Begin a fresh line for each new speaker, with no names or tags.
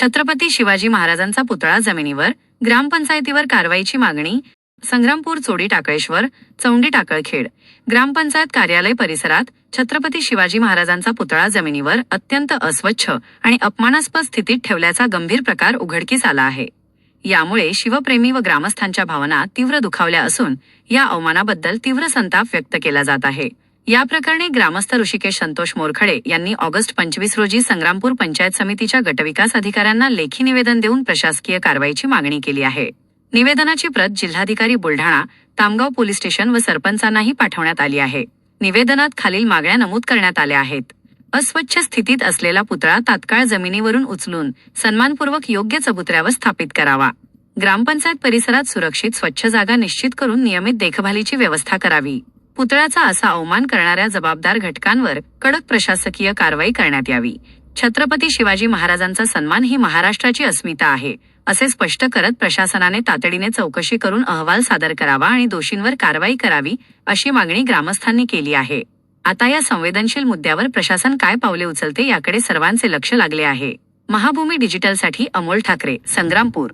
छत्रपती शिवाजी महाराजांचा पुतळा जमिनीवर, ग्रामपंचायतीवर कारवाईची मागणी. संग्रामपूर चोडी टाकळेश्वर, चौंडी टाकळखेड ग्रामपंचायत कार्यालय परिसरात छत्रपती शिवाजी महाराजांचा पुतळा जमिनीवर अत्यंत अस्वच्छ आणि अपमानास्पद स्थितीत ठेवल्याचा गंभीर प्रकार उघडकीस आला आहे. यामुळे शिवप्रेमी व ग्रामस्थांच्या भावना तीव्र दुखावल्या असून या अवमानाबद्दल तीव्र संताप व्यक्त केला जात आहे. या प्रकरणी ग्रामस्थ ऋषिकेश संतोष मोरखडे यांनी ऑगस्ट 25 रोजी संग्रामपूर पंचायत समितीच्या गटविकास अधिकाऱ्यांना लेखी निवेदन देऊन प्रशासकीय कारवाईची मागणी केली आहे. निवेदनाची प्रत जिल्हाधिकारी बुलढाणा, तामगाव पोलीस स्टेशन व सरपंचांनाही पाठवण्यात आली आहे. निवेदनात खालील मागण्या नमूद करण्यात आल्या आहेत. अस्वच्छ स्थितीत असलेला पुतळा तात्काळ जमिनीवरून उचलून सन्मानपूर्वक योग्य चबुतऱ्यावर स्थापित करावा. ग्रामपंचायत परिसरात सुरक्षित स्वच्छ जागा निश्चित करून नियमित देखभालीची व्यवस्था करावी. पुतळ्याचा असा अवमान करणाऱ्या जबाबदार घटकांवर कडक प्रशासकीय कारवाई करण्यात यावी. छत्रपती शिवाजी महाराजांचा सन्मान ही महाराष्ट्राची अस्मिता आहे, असे स्पष्ट करत प्रशासनाने तातडीने चौकशी करून अहवाल सादर करावा आणि दोषींवर कारवाई करावी, अशी मागणी ग्रामस्थांनी केली आहे. आता या संवेदनशील मुद्द्यावर प्रशासन काय पावले उचलते याकडे सर्वांचे लक्ष लागले आहे. महाभूमी डिजिटलसाठी अमोल ठाकरे, संग्रामपूर.